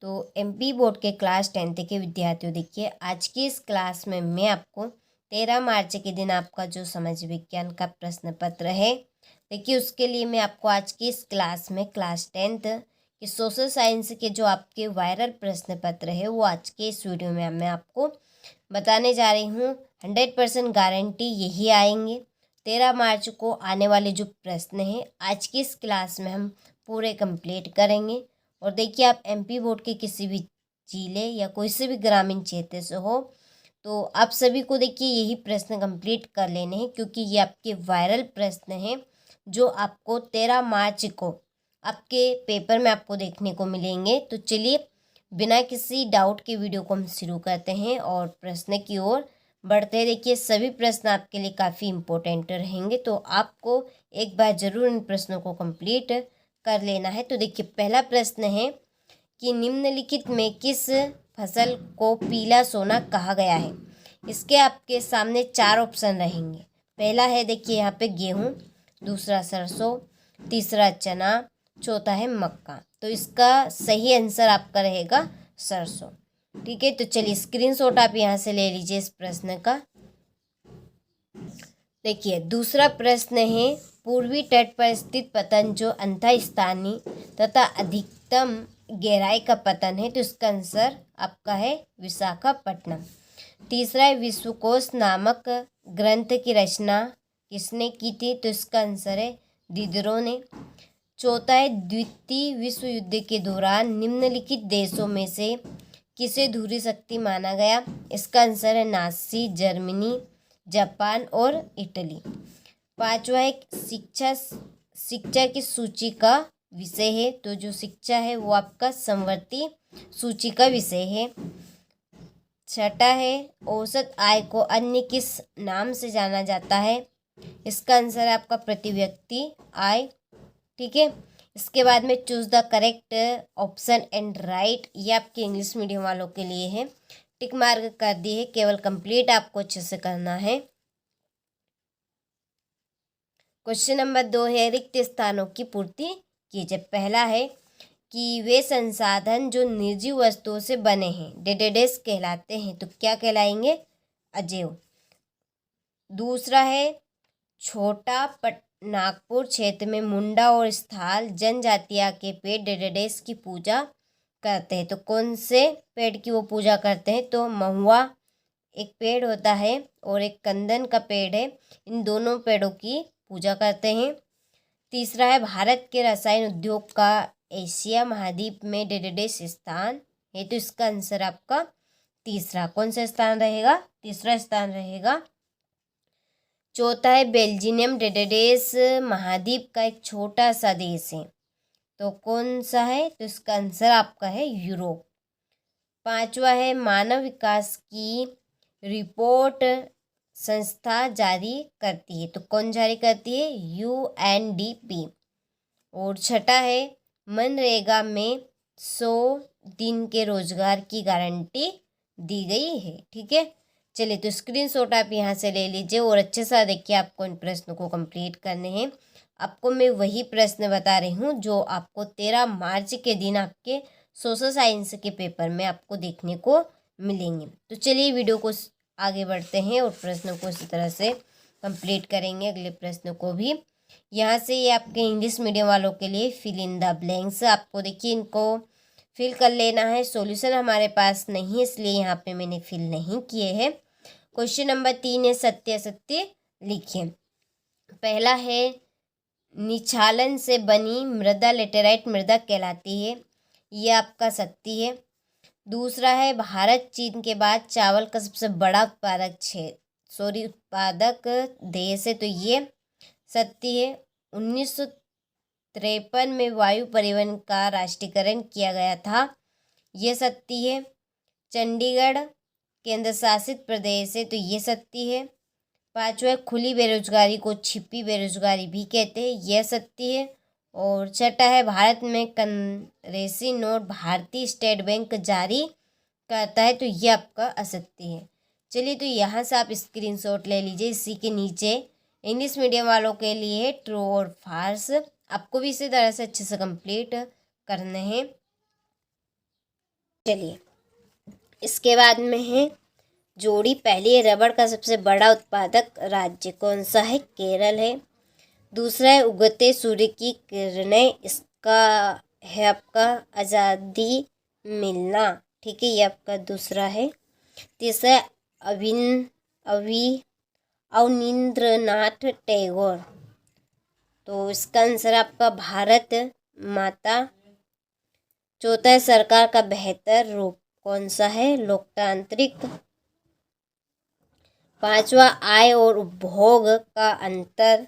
तो MP board के class 10th के विद्यार्थियों, देखिए आज की इस क्लास में मैं आपको 13 मार्च के दिन आपका जो समाज विज्ञान का प्रश्न पत्र है, देखिए उसके लिए मैं आपको आज की इस क्लास में क्लास 10th के सोशल साइंस के जो आपके वायरल प्रश्न पत्र है वो आज के इस वीडियो में मैं आपको बताने जा रही हूँ। 100% गारंटी यही आएंगे। 13 मार्च को आने वाले जो प्रश्न हैं आज की इस क्लास में हम पूरे कंप्लीट करेंगे। और देखिए आप एमपी बोर्ड के किसी भी जिले या कोई से भी ग्रामीण क्षेत्र से हो तो आप सभी को देखिए यही प्रश्न कंप्लीट कर लेने हैं, क्योंकि ये आपके वायरल प्रश्न हैं जो आपको 13 मार्च को आपके पेपर में आपको देखने को मिलेंगे। तो चलिए बिना किसी डाउट के वीडियो को हम शुरू करते हैं और प्रश्न की ओर बढ़ते हैं। देखिए सभी प्रश्न आपके लिए काफ़ी इम्पोर्टेंट रहेंगे, तो आपको एक बार ज़रूर इन प्रश्नों को कंप्लीट कर लेना है। तो देखिए पहला प्रश्न है कि निम्नलिखित में किस फसल को पीला सोना कहा गया है। इसके आपके सामने 4 ऑप्शन रहेंगे। पहला है देखिए यहाँ पे गेहूँ, दूसरा सरसों, तीसरा चना, चौथा है मक्का। तो इसका सही आंसर आपका रहेगा सरसों। ठीक है, तो चलिए स्क्रीनशॉट आप यहाँ से ले लीजिए इस प्रश्न का। देखिए दूसरा प्रश्न है पूर्वी तट पर स्थित पतन जो अंतः स्थानीय तथा अधिकतम गहराई का पतन है, तो इसका आंसर आपका है विशाखापट्टनम। तीसरा है विश्वकोश नामक ग्रंथ की रचना किसने की थी, तो इसका आंसर है दिदरो ने। चौथा है द्वितीय विश्व युद्ध के दौरान निम्नलिखित देशों में से किसे धुरी शक्ति माना गया, इसका आंसर है नाजी जर्मनी, जापान और इटली। पांचवा है शिक्षा की सूची का विषय है, तो जो शिक्षा है वो आपका समवर्ती सूची का विषय है। छठा है औसत आय को अन्य किस नाम से जाना जाता है, इसका आंसर है आपका प्रति व्यक्ति आय। ठीक है, इसके बाद में choose the correct option and right, ये आपके इंग्लिश मीडियम वालों के लिए है। टिक मार्क कर दिए है, केवल कंप्लीट आपको अच्छे से करना है। क्वेश्चन नंबर 2 है रिक्त स्थानों की पूर्ति कीजिए। पहला है कि वे संसाधन जो निर्जीव वस्तुओं से बने हैं डेडेडेस कहलाते हैं, तो क्या कहलाएंगे, अजैव। दूसरा है छोटा नागपुर क्षेत्र में मुंडा और स्थाल जनजातिया के पेड़ डेडेडेस की पूजा करते हैं, तो कौन से पेड़ की वो पूजा करते हैं, तो महुआ एक पेड़ होता है और एक कंदन का पेड़ है, इन दोनों पेड़ों की पूजा करते हैं। तीसरा है भारत के रसायन उद्योग का एशिया महाद्वीप में डेडेडेस स्थान है, तो इसका आंसर आपका तीसरा कौन सा स्थान रहेगा, तीसरा स्थान रहेगा। चौथा है बेल्जियम डेडेडेस महाद्वीप का एक छोटा सा देश है, तो कौन सा है, तो इसका आंसर आपका है यूरोप। पांचवा है मानव विकास की रिपोर्ट संस्था जारी करती है, तो कौन जारी करती है, UNDP। और छठा है मनरेगा में 100 दिन के रोजगार की गारंटी दी गई है। ठीक है, चलिए तो स्क्रीनशॉट आप यहाँ से ले लीजिए और अच्छे से देखिए आपको इन प्रश्नों को कंप्लीट करने हैं। आपको मैं वही प्रश्न बता रही हूँ जो आपको 13 मार्च के दिन आपके सोशल साइंस के पेपर में आपको देखने को मिलेंगे। तो चलिए वीडियो को आगे बढ़ते हैं और प्रश्नों को इसी तरह से कंप्लीट करेंगे। अगले प्रश्न को भी यहाँ से ये आपके इंग्लिश मीडियम वालों के लिए फिल इन द ब्लैंक्स, आपको देखिए इनको फिल कर लेना है। सॉल्यूशन हमारे पास नहीं है इसलिए यहाँ पे मैंने फिल नहीं किए हैं। क्वेश्चन नंबर 3 है सत्य असत्य लिखिए। पहला है निछालन से बनी मृदा लेटेराइट मृदा कहलाती है, ये आपका सत्य है। दूसरा है भारत चीन के बाद चावल का सबसे बड़ा उत्पादक देश है, तो ये सत्य है। 1953 में वायु परिवहन का राष्ट्रीयकरण किया गया था, ये सत्य है। चंडीगढ़ केंद्र शासित प्रदेश है, तो ये सत्य है। पांचवा खुली बेरोजगारी को छिपी बेरोजगारी भी कहते हैं, यह सत्य है। और छठा है भारत में करेंसी नोट भारतीय स्टेट बैंक जारी करता है, तो ये आपका असत्य है। चलिए तो यहाँ से आप स्क्रीनशॉट ले लीजिए। इसी के नीचे इंग्लिश मीडियम वालों के लिए ट्रू और फाल्स, आपको भी इसी तरह से अच्छे से कंप्लीट करने हैं। चलिए इसके बाद में है जोड़ी। पहली, रबड़ का सबसे बड़ा उत्पादक राज्य कौन सा है? केरल है। दूसरा है उगते सूर्य की किरणें, इसका है आपका आज़ादी मिलना। ठीक है, ये आपका दूसरा है। तीसरा है अवनींद्रनाथ टैगोर, तो इसका आंसर आपका भारत माता। चौथा है सरकार का बेहतर रूप कौन सा है? लोकतांत्रिक। पांचवा, आय और उपभोग का अंतर,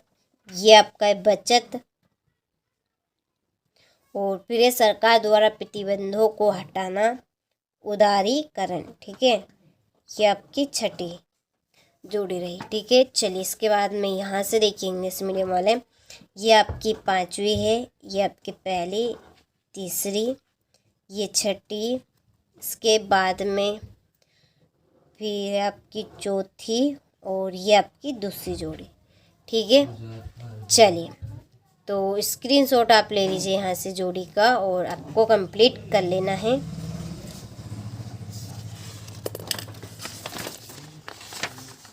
ये आपका है बचत। और फिर है सरकार द्वारा प्रतिबंधों को हटाना, उदारीकरण। ठीक है, ये आपकी छठी जोड़ी रही। ठीक है, चलिए इसके बाद में यहाँ से देखिए इंग्लिश मीडियम वाले, ये आपकी पांचवी है, ये आपकी पहली, तीसरी, ये छठी, इसके बाद में फिर आपकी चौथी और ये आपकी दूसरी जोड़ी। ठीक है, चलिए तो स्क्रीनशॉट आप ले लीजिए यहाँ से जोड़ी का और आपको कंप्लीट कर लेना है।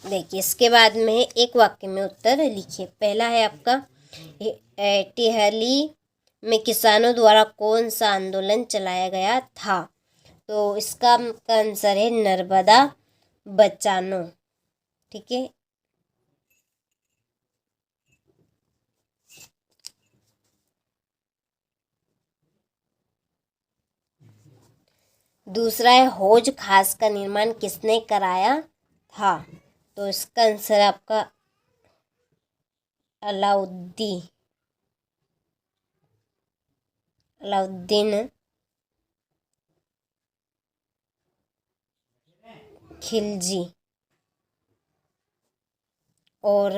देखिए इसके बाद में एक वाक्य में उत्तर लिखिए। पहला है आपका, टिहली में किसानों द्वारा कौन सा आंदोलन चलाया गया था? तो इसका आंसर है नर्मदा बचानो। ठीक है, दूसरा है हौज खास का निर्माण किसने कराया था? तो इसका आंसर आपका अलाउद्दीन खिलजी। और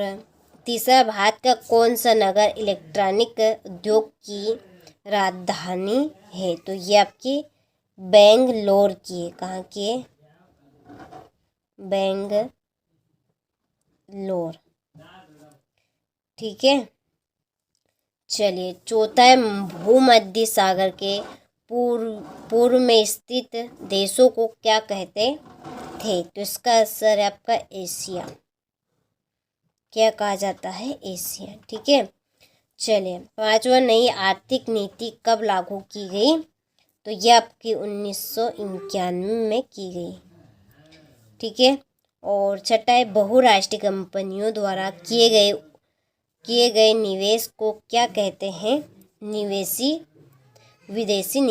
तीसरा, भारत का कौन सा नगर इलेक्ट्रॉनिक उद्योग की राजधानी है? तो ये आपकी बेंगलोर की है। कहाँ की है? बेंगलोर। ठीक है, चलिए चौथा है भूमध्य सागर के पूर्व में स्थित देशों को क्या कहते थे? तो इसका आंसर है आपका एशिया। क्या कहा जाता है? एशिया। ठीक है, चलिए पांचवा, नई आर्थिक नीति कब लागू की गई? तो यह आपकी 1991 में की गई। ठीक है, और छठा है बहुराष्ट्रीय कंपनियों द्वारा किए गए निवेश को क्या कहते हैं? विदेशी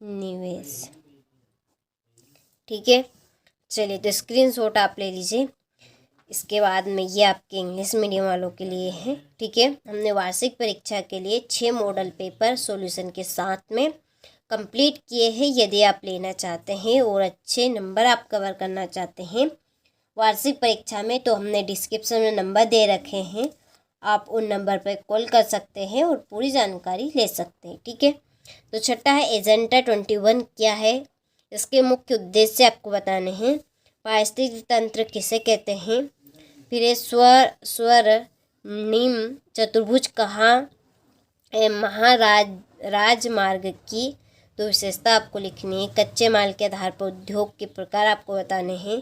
निवेश। ठीक है, चलिए तो स्क्रीनशॉट आप ले लीजिए। इसके बाद में ये आपके इंग्लिश मीडियम वालों के लिए है। ठीक है, हमने वार्षिक परीक्षा के लिए 6 मॉडल पेपर सॉल्यूशन के साथ में कंप्लीट किए हैं। यदि आप लेना चाहते हैं और अच्छे नंबर आप कवर करना चाहते हैं वार्षिक परीक्षा में, तो हमने डिस्क्रिप्शन में नंबर दे रखे हैं, आप उन नंबर पर कॉल कर सकते हैं और पूरी जानकारी ले सकते हैं। ठीक है, तो छठा है एजेंडा 21 क्या है? इसके मुख्य उद्देश्य आपको बताने हैं। पारिस्थितिक तंत्र किसे कहते हैं? फिर स्वर्णिम चतुर्भुज कहाँ राजमार्ग की तो विशेषता आपको लिखनी है। कच्चे माल के आधार पर उद्योग के प्रकार आपको बताने हैं।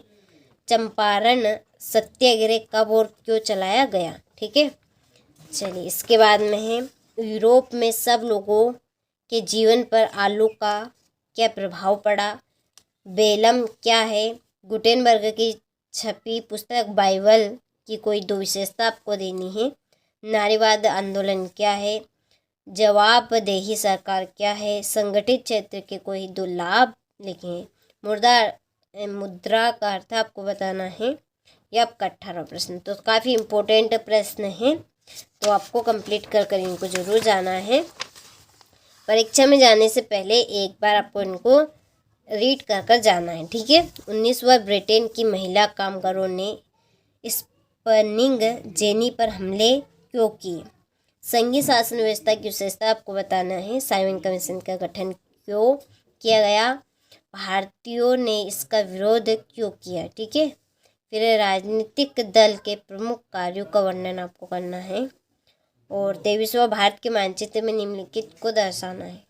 चंपारण सत्याग्रह कब और क्यों चलाया गया? ठीक है, चलिए इसके बाद में है यूरोप में सब लोगों के जीवन पर आलू का क्या प्रभाव पड़ा? बेलम क्या है? गुटेनबर्ग की छपी पुस्तक बाइबल की कोई 2 विशेषता आपको देनी है। नारीवाद आंदोलन क्या है? जवाबदेही सरकार क्या है? संगठित क्षेत्र के कोई 2 लाभ लिखें। मुद्रा का अर्थ आपको बताना है। यह आपका 18वां प्रश्न। तो काफ़ी इम्पोर्टेंट प्रश्न है, तो आपको कंप्लीट कर इनको जरूर जाना है। परीक्षा में जाने से पहले एक बार आपको इनको रीड कर जाना है। ठीक है, 19वां ब्रिटेन की महिला कामगारों ने स्पिनिंग जेनी पर हमले क्यों किए? संघीय शासन व्यवस्था की विशेषता आपको बताना है। साइमन कमीशन का गठन क्यों किया गया? भारतीयों ने इसका विरोध क्यों किया? ठीक है, फिर राजनीतिक दल के प्रमुख कार्यों का वर्णन आपको करना है। और 23वां भारत के मानचित्र में निम्नलिखित को दर्शाना है।